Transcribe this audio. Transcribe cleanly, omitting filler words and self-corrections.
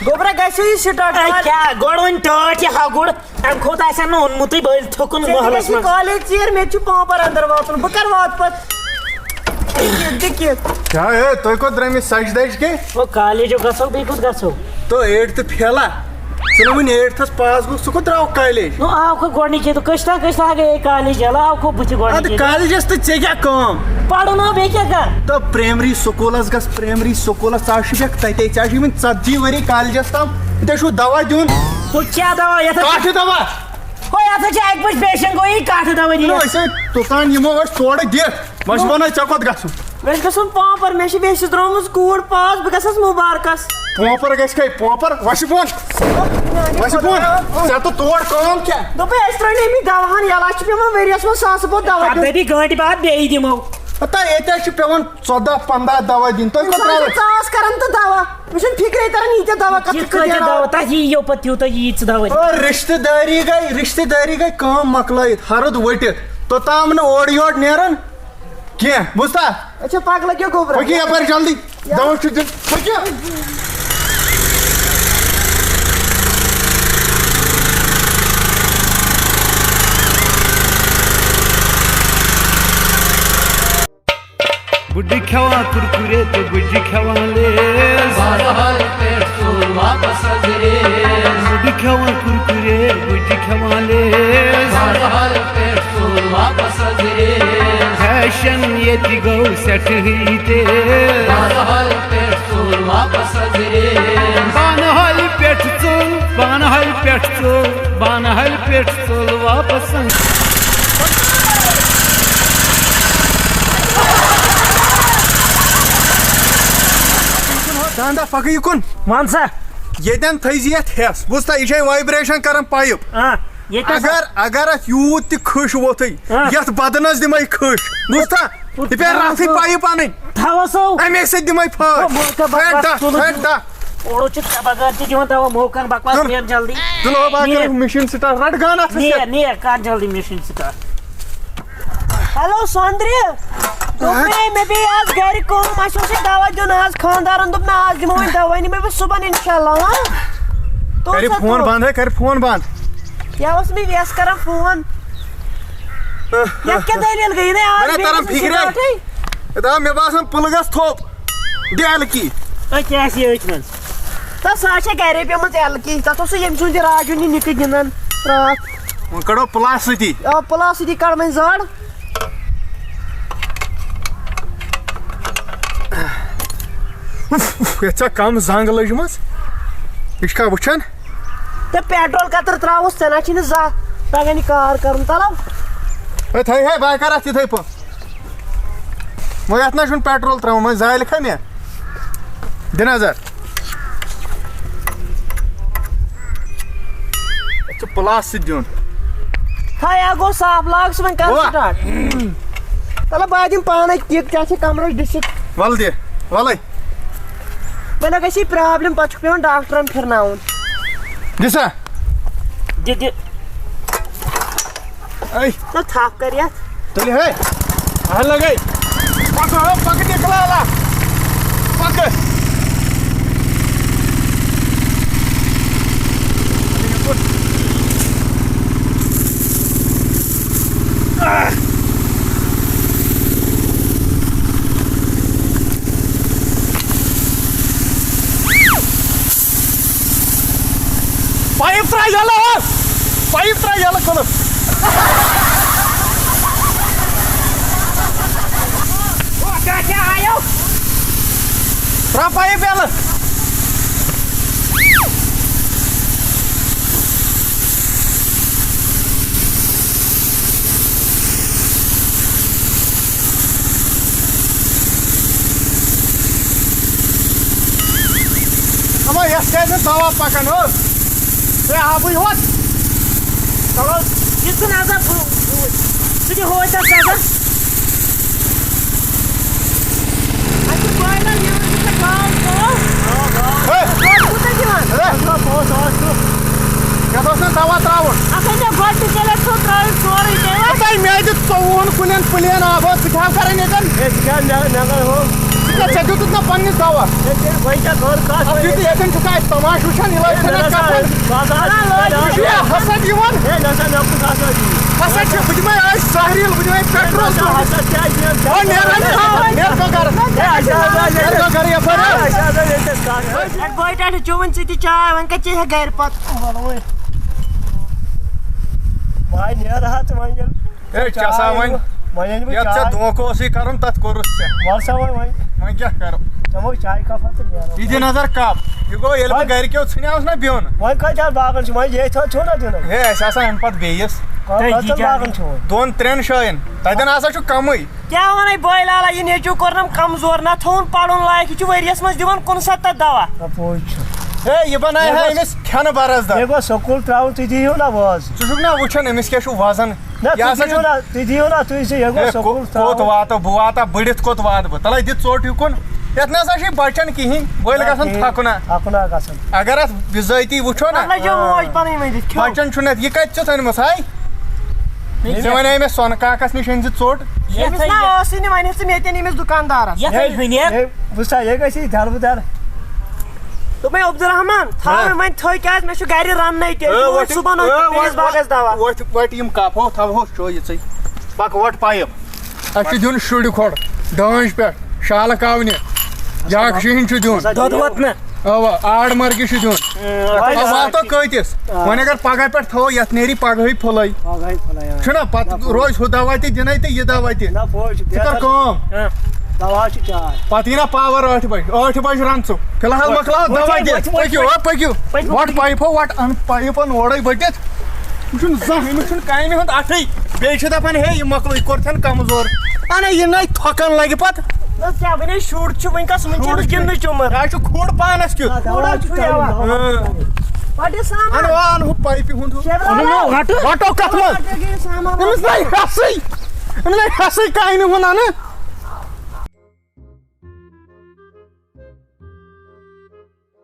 गोबरा गई स्टार्ट क्या गोड़ वन टट या गुड़ अम खोत आसन ओनमुतै बैल थकुन महलस में कॉलेज चेयर में छु पर अंदर वातन बकर वात पत देखिए क्या है तो को द्रमी सच दज के वो कॉलेज गसो बे कुत गसो तो 8th फेला सुनो वन 8th पास गो सु को द्राव कॉलेज नो आपको गोड़नी के तो कष्टा गए कॉलेज हला आपको बुच गोड़नी अद कॉलेज तो चे क्या काम पढ़ो ना बे क्या कर तो प्राइमरी स्कूलस गस प्राइमरी स्कूलस चाशबेक तते चाशी वन 40 वरी कॉलेजस तम ते छु दवा दिउन तो क्या दवा या काठ दवा हो या तो एक बज पेशेंट को ही काठ दवा दी नो ऐसे दुकान यमो वस तोड़ दे मस बना चकोत गसु वेस गसन पापर मे छ बेस द्रोमस कूड़ पास बगसस मुबारकस पोपर गस कई पोपर वशबोन जा तो तोड़ काम क्या दोपे एस्ट्रने मी दवाहन याला छ पेमा वेरियस में सास बो दवा अबे गांडी बात बे दिमो पता एते छ पेवन 14-15 दवा दिन तो को त्रावे सास करन तो दवा मिशन फिक्र तरह नीचे दवा ये कते दवा ता ही यो पतियो तो ये दवा और रिश्तेदारी गई काम मकलाइत हरद वटित तो ताम न ओड योड नेरन क्या बुझता अच्छा पागल क्यों गोबरा ओके पर जल्दी दवा छु ओके बुड्ढी खवा कुरकुरे तो बुड्ढी खवा लेस बारहल पेट फूल वापस रे बुड्ढी खवा कुरकुरे बुड्ढी खवा लेस बारहल पेट फूल वापस रे फैशन ये गो सेट ही ते बारहल पेट फूल वापस रे बानहल पेट चोल वापस दांदा पकई कुन मान सा येदन थैजियत हेस बुझता ये वाइब्रेशन करन पाइप हां ये अगर यूत खुश वोतई यत बदनस दिमई खुश बुझता ये पे राफी पाइप आने थावसो एमे से दिमई फटा ओड़ो चित बगर जी दिवन दवा मोकन बकवास नियर जल्दी चलो बाकी मशीन स्टार्ट रट गाना नियर का जल्दी मशीन स्टार्ट हेलो सौंदर्य दोपे मैं भी आज घर को माशो से दावा जो आज खानदारन दोपना आज दिमो दवा नहीं मैं सुबह इंशाल्लाह हां तो कर फोन बंद है कर फोन बंद या उसमें व्यस्त करा फोन या क्या दलील गई ने आज मेरा तरफ फिक्र है मैं बासन पुलगस थोप डेल की क्या सी एचमन ता साचे गरे पे मत एल की ता तो से यम सुन राजू नि निक गिनन रात वो कड़ो प्लास्टिक आ प्लास्टिक कर में जड़ ये कम जंग लजमस इसका वुचन ते पेट्रोल कतर त्रावस तना छिन जा तगनी कार करन तलब ए थई है बाय कर थई प मग ना पेट्रोल त्राव मैं जाय लिखा मे दे नजर अच्छा प्लास्टिक दियोन हाय गो साफ लाग सुन कर स्टार्ट तलब बादिम पाने किक चाचे कमरो डिसिक वल दे वलै मैंने कैसी प्रॉब्लम पछ पे डॉक्टर फिरनाउन दिसा दे ऐ तो थाप कर यार चली है आ लगे पक निकला ला पक पाइप ट्राई झाला कोण क्या आयो ट्रा पाइप याला अब यस दवा पकन हो आबू होत चलो जितना आजा तुझे हो जा दादा अच्छा कोयला ये तो काम को ए कुछ जीवन क्या दोस्तन दवा त्रावन अखन गोट चले तो त्राव सोरी देवा ताई मैं तो फोन कुनन प्लेन आबो सिखा करने जन ए क्या नगर हो ژےٚ دیُتُتھ نہ پنٛنِس دوا वही क्या घर का اَتھ یُتھُے ییٚتٮ۪ن چھُکھ اَسہِ تماش وٕچھان یہِ لٲج ژےٚ یہِ چھُ یا حسد یِوان حسد چھِ بہٕ دِمے ٲسۍ سہریٖل بہٕ دِمے پیٹرول گرٕ یپٲرۍ बोईट चुवन सी चाय वन कच्चे है घर पत भाई नेर हाथ वंजल ہے چسا وۄنۍ वंजल یتھ ژےٚ دھوکہٕ اوسُے کرُن تتھ کوٚرُتھ ژےٚ वर्षा वही وۄنۍ کیٛاہ کرو चमो चाय का फत नेर یہِ دِ نظر کپ یہِ گوٚو ییٚلہِ بہٕ گرِکیو ژھٕنیوس نا بِہُن वही कच्चा बागन छ वही ये छो ना दिन ہے اَسہِ آسان اَمہِ پتہٕ بیٚیِس कच्चा बागन छो 2-3 جایَن تتٮ۪ن ہسا چھُ کمٕے क्या वन बोय लाला ये नेचू करनम कमजोर ना थोन पड़न लायक छु वरियस मस दिवन 69 दवा ہے یہِ بنایہِ ہا أمِس کھٮ۪نہٕ برزدار ये गो स्कूल ट्राउन ती दियो ना बस ژٕ چھُکھ نا وٕچھان أمِس کیٛاہ چھُ وزن ना یہِ ہسا چھُ ती दियो ना तू से ये गो ہے स्कूल کوٚت واتو بہٕ واتہ بٔڑِتھ کوٚت واتہٕ بہٕ تلے دِ ژوٚٹ یُکُن یتھ نسا چھُے بچن کِہینۍ بٔلۍ گژھان تھکُنا अपना कसम اگر اتھ بِذٲتی وٕچھو نا اللہ جو موج پنٕنۍ ؤنِتھ کھیو بچن چھُنہٕ اَتھ یہِ کتہِ چھُتھ أنمٕژ ہاے ژےٚ ونے مےٚ سۄنہٕ کاکس نِش أنۍ زِ ژوٚٹ ییٚمِس نا ٲسٕے نہٕ وۄنۍ ژٕ مےٚ أمِس دُکاندارس وٕچھا یہِ گژھی دَربٕدر دوٚپمے عبدالرحمان تھاو مےٚ وۄنۍ تھٲے کیٛازِ مےٚ چھُ گرِ رننٕے تیٚلہِ صُبحن بیٚیِس باغس دوا وۄٹھ یِم کپ تھاوہو چٲیِژٕے پکھ وۄٹھ پایپ اَسہِ چھُ دیُن شُرِ کھۄڑ دٲنٛج پٮ۪ٹھ شالہٕ کاونہِ جاک شیٖن چھُ دیُن دۄد ووت نہٕ اوا آڑ مرگہِ چھُ دیُن واتو کۭتِس وۄنۍ اگر پگہہ پٮ۪ٹھ تھاوو یتھ نیری پگہٕے پھُلے چھُنا پتہٕ روزِ ہُہ دوا تہِ دِنَے تہٕ یہِ دوا تہِ ژٕ کر کٲم دوا چھُ چاے پتہٕ یی نا پاور 8 بجہِ رن ژٕ فِلحال مۄکلاو دوا دِتھ پٔکِو پٔکِو وۄٹھ پایپو وۄٹھ ان پایپن اورے بٔٹِتھ یہِ چھُنہٕ زانٛہہ أمِس چھُنہٕ کامہِ ہُنٛد اَتھٕے بیٚیہِ چھِ دپان ہے یہِ مۄکلو یہِ کوٚرتھن کمزور اَنے یہِ نَے تھۄکان لگہِ پتہٕ کیٛاہ وَنے شُر چھُ وٕنکٮ۪س وٕنکٮ۪نس گِنٛدنٕچ عُمر یہِ چھُ کھوٚڑ پانس کیُتھ ان ہُہ پایپہِ ہُنٛد وۄٹو کتھ منٛز أمِس نَے ہٮ۪سٕے أمِس نَے ہٮ۪سٕے کامہِ ہُنٛد انہٕ